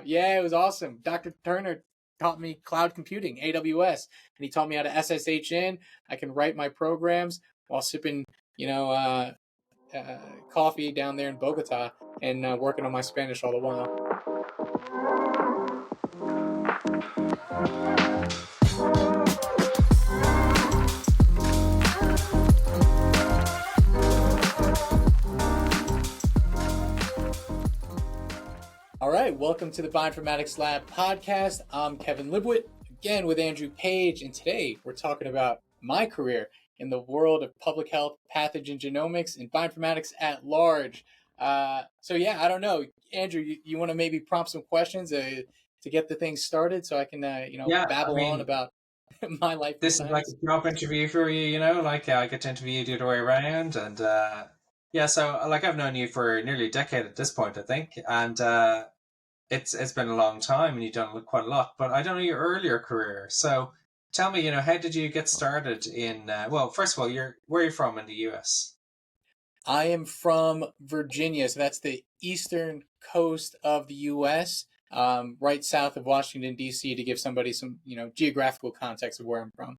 Yeah, it was awesome. Dr. Turner taught me cloud computing, AWS, and he taught me how to SSH in. I can write my programs while sipping, you know, coffee down there in Bogota and working on my Spanish all the while. All right, welcome to the Bioinformatics Lab podcast. I'm Kevin Libuit, again with Andrew Page, and today we're talking about my career in the world of public health, pathogen genomics, and bioinformatics at large. I don't know, Andrew, you want to maybe prompt some questions to get the thing started so I can, Yeah, I babble on mean, about my life in this is like science? a job interview for you, I get to interview you the other way around. And yeah, so like I've known you for nearly a decade at this point, I think. And it's been a long time and you've done quite a lot, but I don't know your earlier career. So tell me, how did you get started in, well, first of all, where are you from in the US? I am from Virginia, so that's the eastern coast of the U.S., right south of Washington, D.C., to give somebody some, geographical context of where I'm from.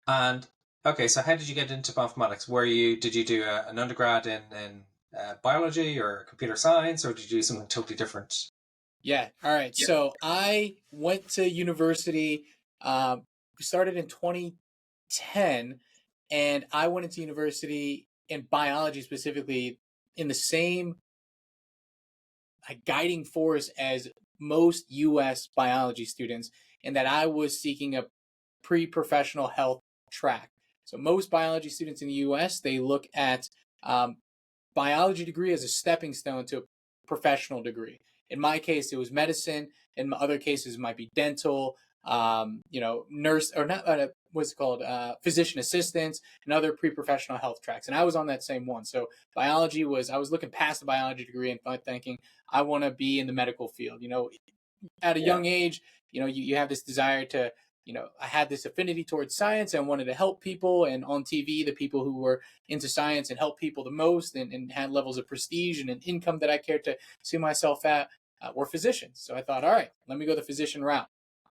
And okay, so how did you get into bioinformatics? Did you do an undergrad in biology or computer science, or did you do something totally different? Yeah, all right. Yeah. So I went to university, started in 2010, and I went into university in biology specifically in the same guiding force as most U.S. biology students, and that I was seeking a pre-professional health track. So most biology students in the U.S. they look at biology degree as a stepping stone to a professional degree. In my case, it was medicine. In other cases, it might be dental, nurse or not. What's it called? Physician assistants and other pre-professional health tracks. And I was on that same one. So biology was. I was looking past the biology degree and thinking I want to be in the medical field. At a Yeah. young age, you have this desire to I had this affinity towards science. I wanted to help people, and on TV, the people who were into science and helped people the most and had levels of prestige and an income that I cared to see myself at were physicians. So I thought, all right, let me go the physician route.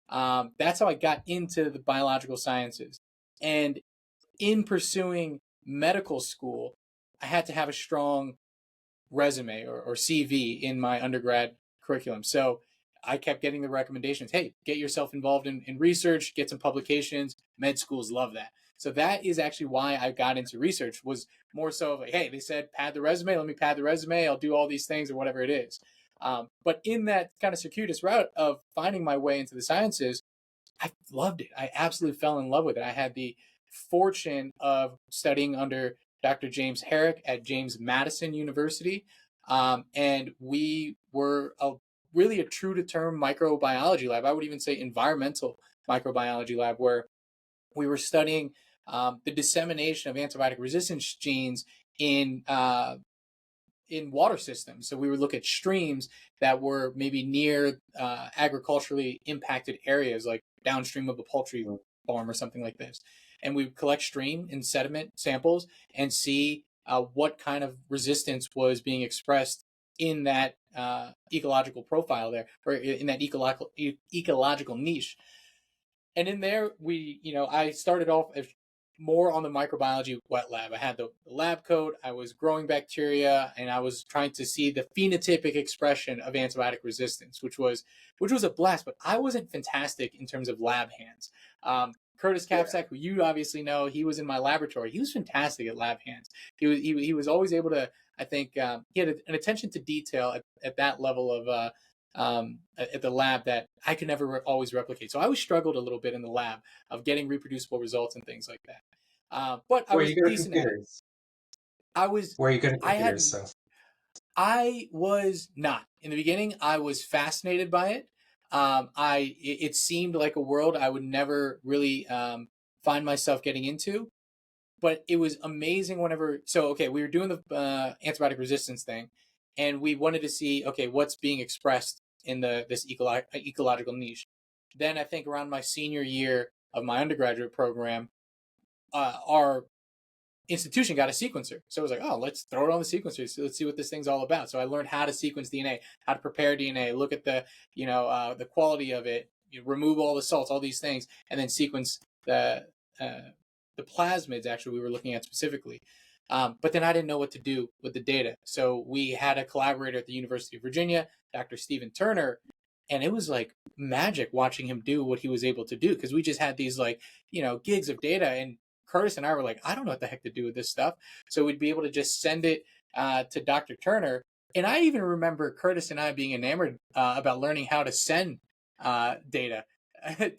That's how I got into the biological sciences. And in pursuing medical school, I had to have a strong resume or CV in my undergrad curriculum. So I kept getting the recommendations, hey, get yourself involved in research, get some publications. Med schools love that. So that is actually why I got into research, was more so like, hey, they said pad the resume, let me pad the resume, I'll do all these things or whatever it is. But in that kind of circuitous route of finding my way into the sciences, I loved it. I absolutely fell in love with it. I had the fortune of studying under Dr. James Herrick at James Madison University. And we were really a true to term microbiology lab. I would even say environmental microbiology lab, where we were studying the dissemination of antibiotic resistance genes in water systems. So we would look at streams that were maybe near agriculturally impacted areas, like downstream of a poultry farm or something like this. And we would collect stream and sediment samples and see what kind of resistance was being expressed in that ecological profile there, or in that ecological niche. And in there, I started off as more on the microbiology wet lab. I had the lab coat, I was growing bacteria, and I was trying to see the phenotypic expression of antibiotic resistance, which was a blast. But I wasn't fantastic in terms of lab hands. Curtis Yeah. Capsack, who you obviously know, he was in my laboratory. He was fantastic at lab hands. He was always able to. I think he had an attention to detail at that level of at the lab that I could never always replicate. So I always struggled a little bit in the lab of getting reproducible results and things like that. But I Were was you good at decent at it. computers? I was, Were you good at I computers? had, So I was not in the beginning. I was fascinated by it. It seemed like a world I would never really find myself getting into. But it was amazing whenever. So okay, we were doing the antibiotic resistance thing, and we wanted to see okay what's being expressed in this ecological niche. Then I think around my senior year of my undergraduate program, our institution got a sequencer. So I was like, oh, let's throw it on the sequencer. So let's see what this thing's all about. So I learned how to sequence DNA, how to prepare DNA, look at the, the quality of it, remove all the salts, all these things, and then sequence uh, the plasmids actually we were looking at specifically. But then I didn't know what to do with the data. So we had a collaborator at the University of Virginia, Dr. Stephen Turner, and it was like magic watching him do what he was able to do, because we just had these like, gigs of data, and Curtis and I were like, I don't know what the heck to do with this stuff. So we'd be able to just send it to Dr. Turner. And I even remember Curtis and I being enamored about learning how to send data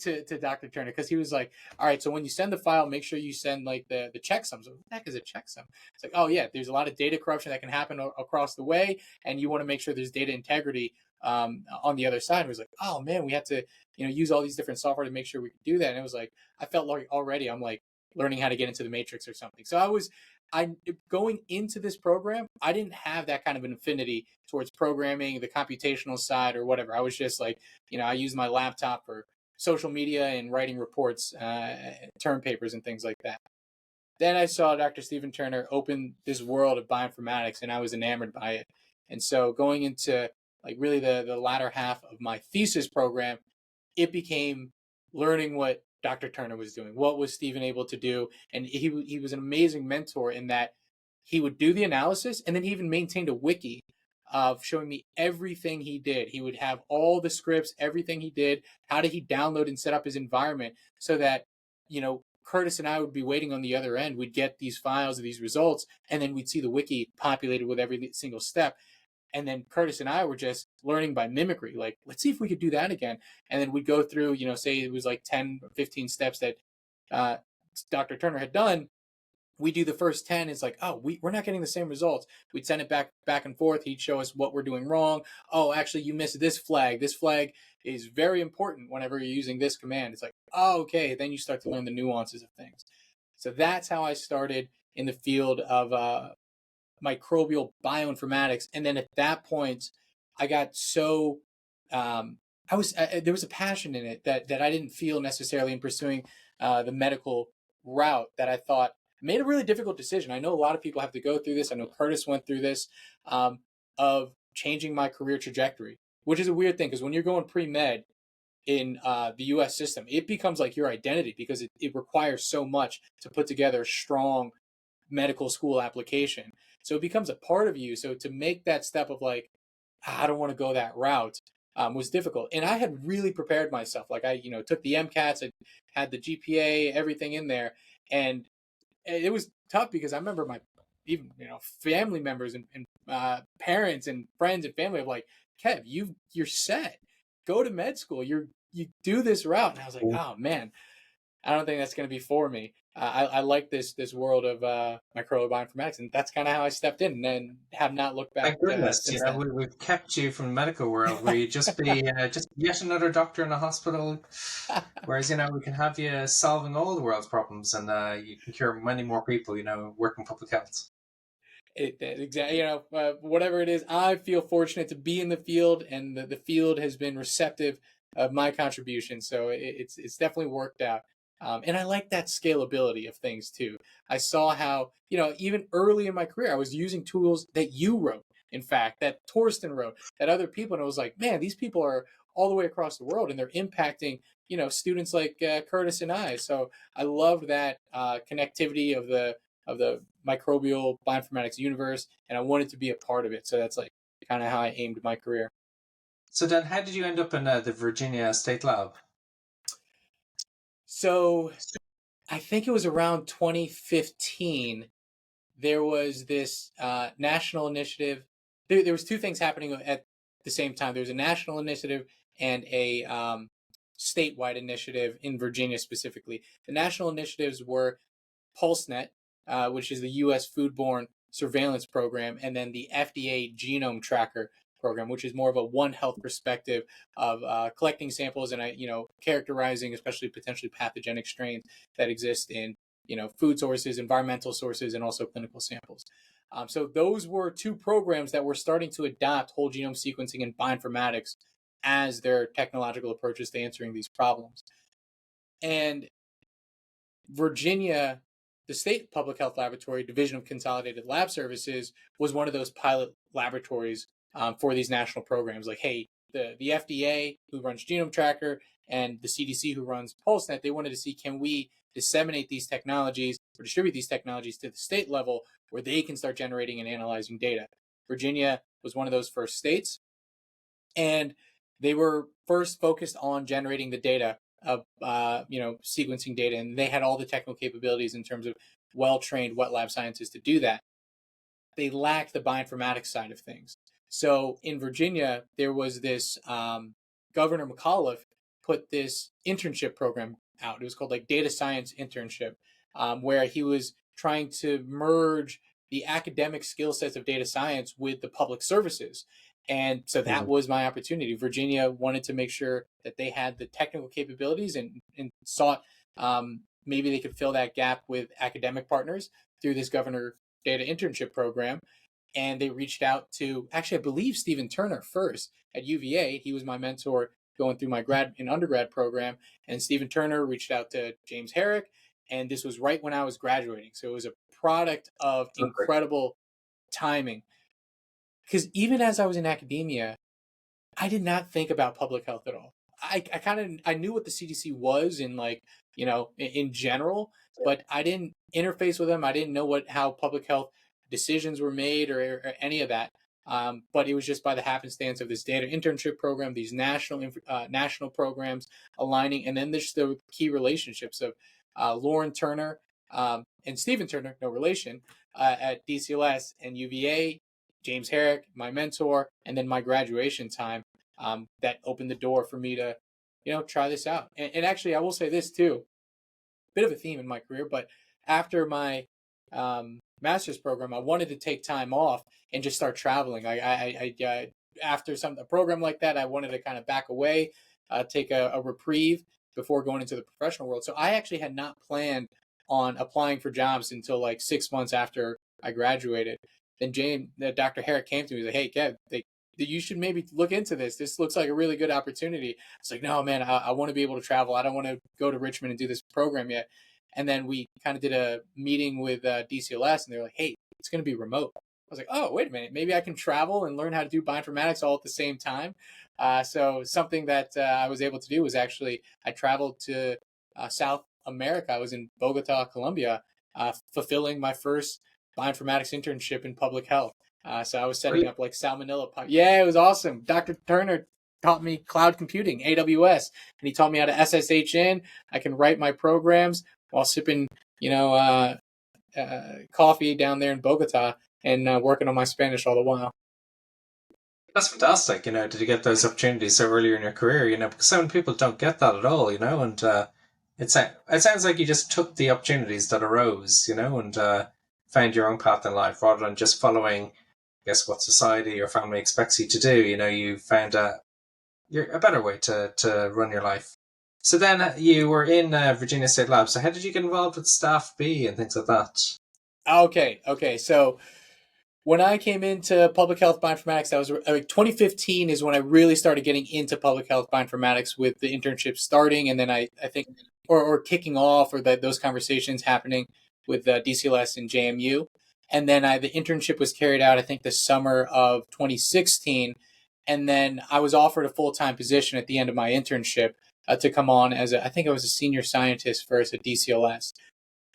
to Dr. Turner, because he was like, all right, so when you send the file, make sure you send like the checksums. What the heck is a checksum? It's like, oh yeah, there's a lot of data corruption that can happen across the way, and you want to make sure there's data integrity on the other side. It was like, oh man, we had to use all these different software to make sure we could do that. And it was like, I felt like already I'm like learning how to get into the matrix or something. So I going into this program, I didn't have that kind of an affinity towards programming, the computational side or whatever. I was just like, I used my laptop for social media and writing reports, term papers and things like that. Then I saw Dr. Stephen Turner open this world of bioinformatics, and I was enamored by it. And so going into like really the latter half of my thesis program, it became learning what Dr. Turner was doing. What was Stephen able to do? And he was an amazing mentor in that he would do the analysis, and then he even maintained a wiki of showing me everything he did. He would have all the scripts, everything he did, how did he download and set up his environment, so that, Curtis and I would be waiting on the other end. We'd get these files of these results, and then we'd see the wiki populated with every single step. And then Curtis and I were just learning by mimicry, like, let's see if we could do that again. And then we'd go through, say it was like 10 or 15 steps that Dr. Turner had done. We do the first 10. It's like, oh, we're not getting the same results. We'd send it back and forth. He'd show us what we're doing wrong. Oh, actually, you missed this flag. This flag is very important whenever you're using this command. It's like, oh, okay. Then you start to learn the nuances of things. So that's how I started in the field of microbial bioinformatics. And then at that point, I got so there was a passion in it that I didn't feel necessarily in pursuing the medical route, that I thought made a really difficult decision. I know a lot of people have to go through this. I know Curtis went through this, of changing my career trajectory, which is a weird thing, because when you're going pre-med in the US system, it becomes like your identity, because it requires so much to put together a strong medical school application. So it becomes a part of you. So to make that step of like, I don't want to go that route, was difficult. And I had really prepared myself. Like I, took the MCATs, I had the GPA, everything in there. And it was tough, because I remember my even, family members and parents and friends and family of like, Kev, you're set. Go to med school. You do this route. And I was like, oh man, I don't think that's going to be for me. I like this world of microbial bioinformatics, and that's kind of how I stepped in, and then have not looked back Thank goodness, since then. we've kept you from the medical world, where you just be just yet another doctor in a hospital. Whereas, we can have you solving all the world's problems, and you can cure many more people, work in public health. Exactly, whatever it is, I feel fortunate to be in the field, and the field has been receptive of my contribution. So it's definitely worked out. And I like that scalability of things too. I saw how, even early in my career, I was using tools that you wrote, in fact, that Torsten wrote, that other people, and I was like, man, these people are all the way across the world, and they're impacting, students like Curtis and I. So I love that connectivity of the microbial bioinformatics universe, and I wanted to be a part of it. So that's like kind of how I aimed my career. So then, how did you end up in the Virginia State Lab? So I think it was around 2015. There was this national initiative. There was two things happening at the same time. There was a national initiative and a statewide initiative in Virginia specifically. The national initiatives were PulseNet, which is the U.S. foodborne surveillance program, and then the FDA genome tracker program, which is more of a One Health perspective of collecting samples and characterizing, especially potentially pathogenic strains that exist in food sources, environmental sources, and also clinical samples. So those were two programs that were starting to adopt whole genome sequencing and bioinformatics as their technological approaches to answering these problems. And Virginia the State Public Health Laboratory, Division of Consolidated Lab Services, was one of those pilot laboratories for these national programs. Like, hey, the FDA, who runs Genome Tracker, and the CDC, who runs PulseNet, they wanted to see, can we disseminate these technologies or distribute these technologies to the state level where they can start generating and analyzing data. Virginia was one of those first states, and they were first focused on generating the data of sequencing data, and they had all the technical capabilities in terms of well-trained wet lab scientists to do that. They lacked the bioinformatics side of things. So in Virginia, there was this Governor McAuliffe put this internship program out. It was called like Data Science Internship, where he was trying to merge the academic skill sets of data science with the public services. And so that was my opportunity. Virginia wanted to make sure that they had the technical capabilities and sought maybe they could fill that gap with academic partners through this Governor Data Internship Program. And they reached out to, actually, I believe Stephen Turner first at UVA. He was my mentor going through my grad and undergrad program. And Stephen Turner reached out to James Herrick. And this was right when I was graduating. So it was a product of incredible timing. Because even as I was in academia, I did not think about public health at all. I knew what the CDC was in general, but I didn't interface with them. I didn't know how public health decisions were made or any of that. But it was just by the happenstance of this data internship program, these national programs aligning, and then there's the key relationships of Lauren Turner and Stephen Turner, no relation, at DCLS and UVA, James Herrick, my mentor, and then my graduation time. That opened the door for me to, try this out. And actually, I will say this too, bit of a theme in my career, but after my master's program, I wanted to take time off and just start traveling. After a program like that, I wanted to kind of back away, take a reprieve before going into the professional world. So I actually had not planned on applying for jobs until like 6 months after I graduated. Then Dr. Herrick came to me and was like, hey, Kev, you should maybe look into this. This looks like a really good opportunity. It's like, no, man, I want to be able to travel. I don't want to go to Richmond and do this program yet. And then we kind of did a meeting with DCLS, and they're like, hey, it's going to be remote. I was like, oh, wait a minute. Maybe I can travel and learn how to do bioinformatics all at the same time. So something that I was able to do was actually I traveled to South America. I was in Bogota, Colombia, fulfilling my first bioinformatics internship in public health. So I was setting up like salmonella. Yeah, it was awesome. Dr. Turner taught me cloud computing, AWS, and he taught me how to SSH in. I can write my programs while sipping, coffee down there in Bogota and working on my Spanish all the while. That's fantastic. Did you get those opportunities so early in your career? Because some people don't get that at all. And it sounds like you just took the opportunities that arose. And found your own path in life rather than just following, I guess, what society or family expects you to do. You found a better way to run your life. So then you were in Virginia State Lab. So how did you get involved with StaPH B and things like that? Okay. So when I came into public health bioinformatics, that was 2015 is when I really started getting into public health bioinformatics with the internship starting, and then I think or kicking off, or those conversations happening with DCLS and JMU. And then the internship was carried out, I think, the summer of 2016. And then I was offered a full-time position at the end of my internship to come on as I think I was a senior scientist first at DCLS.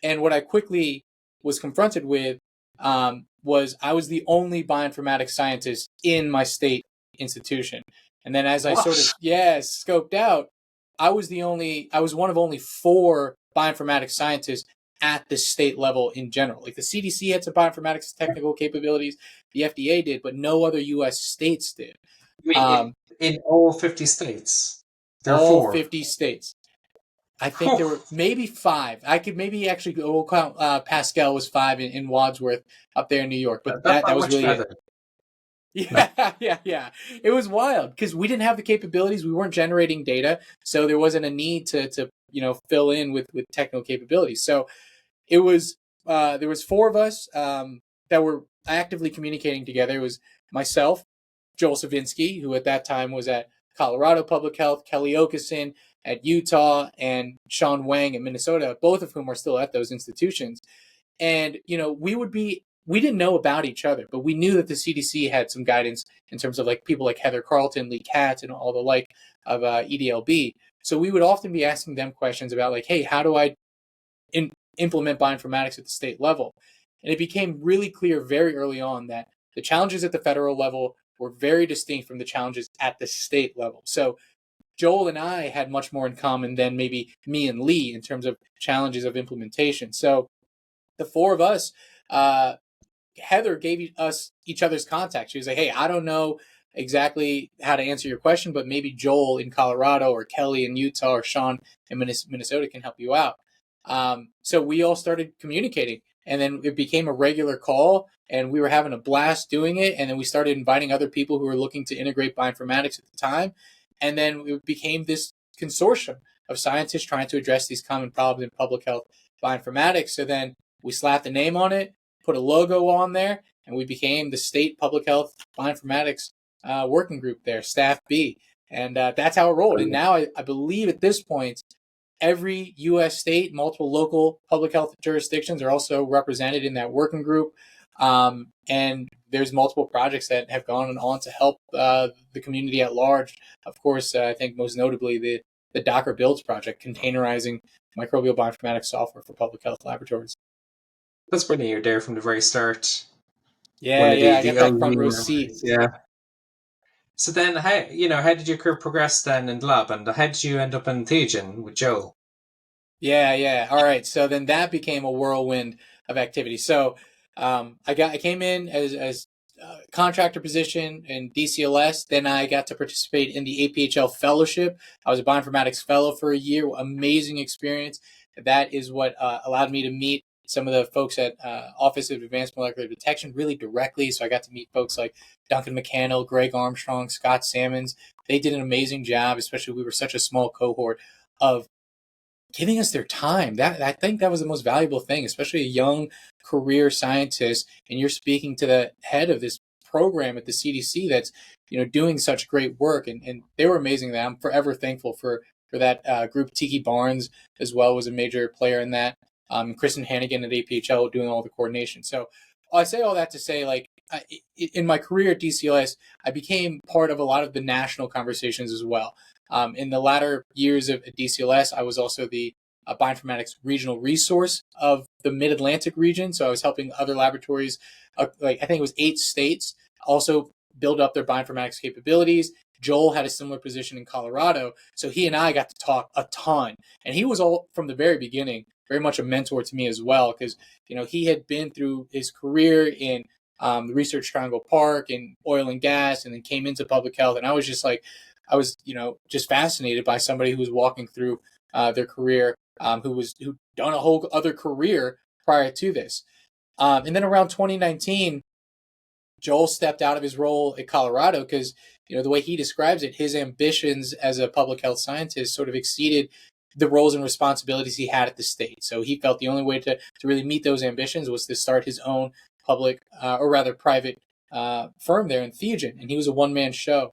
And what I quickly was confronted with was I was the only bioinformatics scientist in my state institution. And then as I sort of, scoped out, I was one of only 4 bioinformatics scientists at the state level in general. Like the CDC had some bioinformatics technical capabilities, the FDA did, but no other U.S. states did. In all 50 states? There are all 4. 50 states. I think there were maybe 5. I could maybe actually we'll count Pascal was 5 in Wadsworth up there in New York, but that was really it. Yeah. It was wild because we didn't have the capabilities. We weren't generating data, so there wasn't a need to fill in with technical capabilities. So it was there was 4 of us that were actively communicating together. It was myself, Joel Savinsky, who at that time was at Colorado Public Health, Kelly Okeson at Utah, and Sean Wang at Minnesota, both of whom are still at those institutions. And, we didn't know about each other, but we knew that the CDC had some guidance in terms of like people like Heather Carlton, Lee Katz, and all the like of EDLB. So we would often be asking them questions about like, hey, how do I implement bioinformatics at the state level? And it became really clear very early on that the challenges at the federal level were very distinct from the challenges at the state level. So Joel and I had much more in common than maybe me and Lee in terms of challenges of implementation. So the four of us, Heather gave us each other's contact. She was like, hey, I don't know exactly how to answer your question, but maybe Joel in Colorado or Kelly in Utah or Sean in Minnesota can help you out. So we all started communicating, and then it became a regular call, and we were having a blast doing it. And then we started inviting other people who were looking to integrate bioinformatics at the time. And then it became this consortium of scientists trying to address these common problems in public health bioinformatics. So then we slapped a name on it, put a logo on there, and we became the State Public Health Bioinformatics working group there, StaPH B. And that's how it rolled. And now I believe at this point, every U.S. state, multiple local public health jurisdictions are also represented in that working group. And there's multiple projects that have gone on to help the community at large. Of course, I think most notably the Docker Builds project, containerizing microbial bioinformatics software for public health laboratories. That's brilliant. You're there from the very start. Yeah, I got that front row seat. Yeah. So then, how did your career progress then in the lab, and how did you end up in Theagen with Joel? Yeah. All right. So then that became a whirlwind of activity. So I came in as a contractor position in DCLS. Then I got to participate in the APHL fellowship. I was a bioinformatics fellow for a year. Amazing experience. That is what allowed me to meet some of the folks at Office of Advanced Molecular Detection really directly. So I got to meet folks like Duncan McCannell, Greg Armstrong, Scott Salmons. They did an amazing job, especially we were such a small cohort, of giving us their time. That I think that was the most valuable thing, especially a young career scientist, and you're speaking to the head of this program at the CDC that's doing such great work, and they were amazing. That I'm forever thankful for that group. Tiki Barnes as well was a major player in that. Kristen Hannigan at APHL doing all the coordination. So I say all that to say, like, in my career at DCLS, I became part of a lot of the national conversations as well. In the latter years of DCLS, I was also the bioinformatics regional resource of the Mid-Atlantic region. So I was helping other laboratories, I think it was 8 states, also build up their bioinformatics capabilities. Joel had a similar position in Colorado. So he and I got to talk a ton. And he was all from the very beginning, very much a mentor to me as well, because he had been through his career in the Research Triangle Park and oil and gas, and then came into public health. And I was just like, just fascinated by somebody who was walking through their career, who done a whole other career prior to this. And then around 2019, Joel stepped out of his role at Colorado because, the way he describes it, his ambitions as a public health scientist sort of exceeded the roles and responsibilities he had at the state. So he felt the only way to really meet those ambitions was to start his own public, or rather private firm there in Theagen. And he was a one-man show.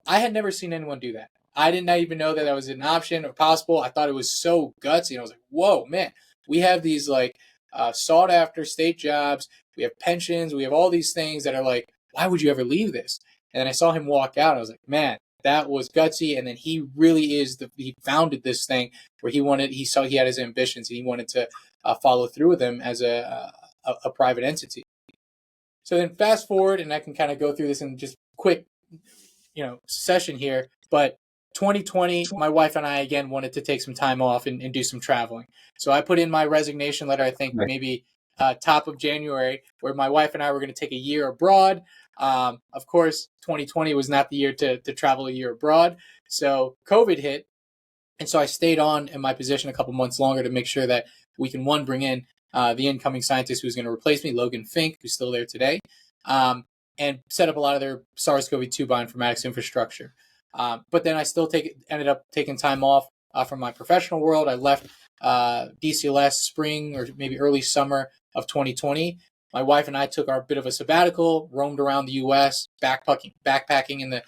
I had never seen anyone do that. I did not even know that that was an option or possible. I thought it was so gutsy. And I was like, whoa, man, we have these like sought after state jobs. We have pensions. We have all these things that are like, why would you ever leave this? And then I saw him walk out. I was like, man, that was gutsy. And then he really is he founded this thing where he saw he had his ambitions and he wanted to follow through with them as a private entity. So then fast forward, and I can kind of go through this in just quick session here, but 2020, my wife and I again wanted to take some time off and do some traveling. So I put in my resignation letter, I think maybe top of January, where my wife and I were going to take a year abroad. Of course, 2020 was not the year to travel a year abroad. So COVID hit. And so I stayed on in my position a couple months longer to make sure that we can, one, bring in the incoming scientist who's going to replace me, Logan Fink, who's still there today. And set up a lot of their SARS-CoV-2 bioinformatics infrastructure. But then I still ended up taking time off from my professional world. I left DCLS spring or maybe early summer of 2020. My wife and I took our bit of a sabbatical, roamed around the U.S., backpacking in the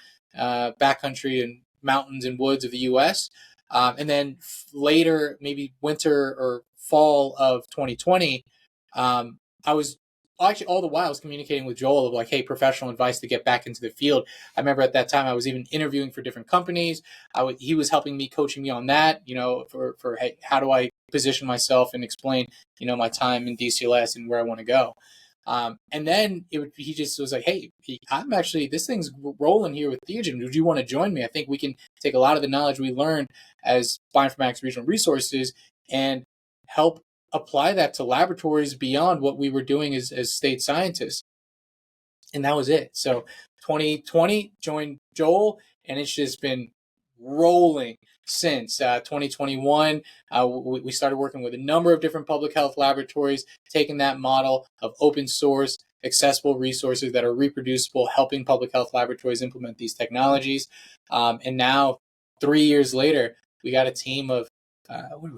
backcountry and mountains and woods of the U.S. And then later, maybe winter or fall of 2020, I was actually all the while I was communicating with Joel of like, hey, professional advice to get back into the field. I remember at that time I was even interviewing for different companies. He was helping me, coaching me on that, for hey, how do I position myself and explain, my time in DCLS and where I want to go. And then he just was like, hey, I'm actually, this thing's rolling here with Theagen. Would you want to join me? I think we can take a lot of the knowledge we learned as Bioinformatics Regional Resources and help apply that to laboratories beyond what we were doing as state scientists. And that was it. So 2020 joined Joel, and it's just been rolling since 2021. We started working with a number of different public health laboratories, taking that model of open source, accessible resources that are reproducible, helping public health laboratories implement these technologies. And now, 3 years later, we got a team of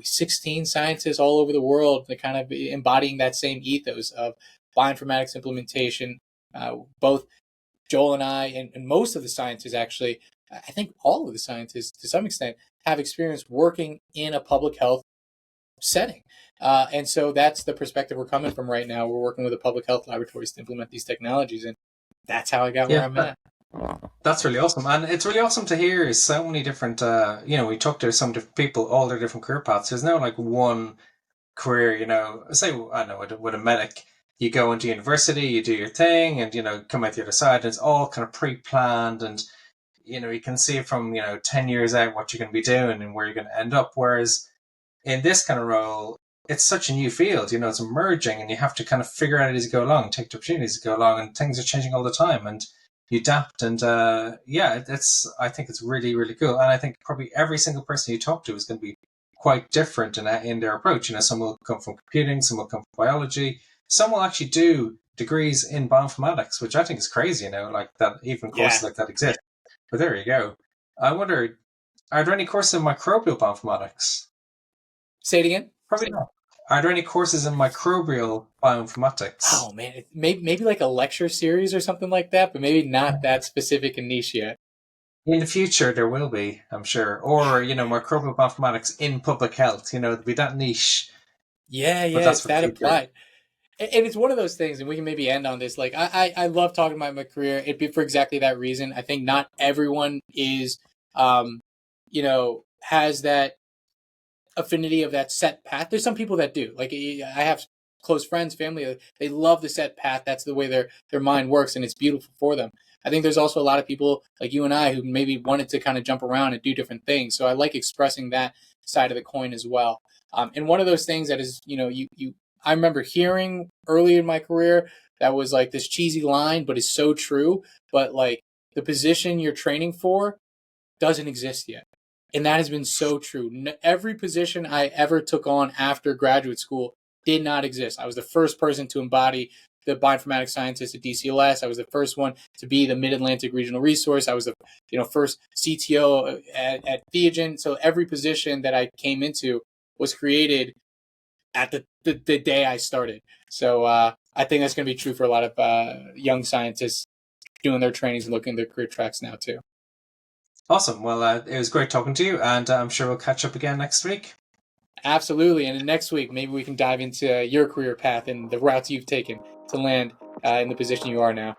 16 scientists all over the world that kind of embodying that same ethos of bioinformatics implementation. Both Joel and I, and most of the scientists actually, I think all of the scientists to some extent, have experience working in a public health setting. And so that's the perspective we're coming from right now. We're working with the public health laboratories to implement these technologies. And that's how I got where I'm at. That's really awesome. And it's really awesome to hear so many different, we talked to some different people, all their different career paths. There's no like one career, say, I don't know, with a medic, you go into university, you do your thing and, come out the other side. And it's all kind of pre-planned and, you can see from, 10 years out what you're going to be doing and where you're going to end up. Whereas in this kind of role, it's such a new field, it's emerging and you have to kind of figure out it as you go along, take the opportunities as you go along, and things are changing all the time and you adapt. And I think it's really, really cool. And I think probably every single person you talk to is going to be quite different in their approach. Some will come from computing, some will come from biology, some will actually do degrees in bioinformatics, which I think is crazy, like that, even courses like that exist. But there you go. I wonder, are there any courses in microbial bioinformatics? Say it again? Probably not. Are there any courses in microbial bioinformatics? Oh man, maybe like a lecture series or something like that, but maybe not that specific and niche yet. In the future, there will be, I'm sure. Or, microbial bioinformatics in public health, it'll be that niche. Yeah, it's that applied. And it's one of those things, and we can maybe end on this. Like, I love talking about my career. It'd be for exactly that reason. I think not everyone is, has that affinity of that set path. There's some people that do. Like, I have close friends, family, they love the set path. That's the way their mind works, and it's beautiful for them. I think there's also a lot of people like you and I who maybe wanted to kind of jump around and do different things. So I like expressing that side of the coin as well. And one of those things that is, I remember hearing early in my career that was like this cheesy line, but it's so true. But like the position you're training for doesn't exist yet. And that has been so true. Every position I ever took on after graduate school did not exist. I was the first person to embody the bioinformatics scientist at DCLS. I was the first one to be the Mid-Atlantic Regional Resource. I was the first CTO at Theagen. So every position that I came into was created at the day I started. So I think that's going to be true for a lot of young scientists doing their trainings and looking at their career tracks now too. Awesome. Well, it was great talking to you, and I'm sure we'll catch up again next week. Absolutely. And next week, maybe we can dive into your career path and the routes you've taken to land in the position you are now.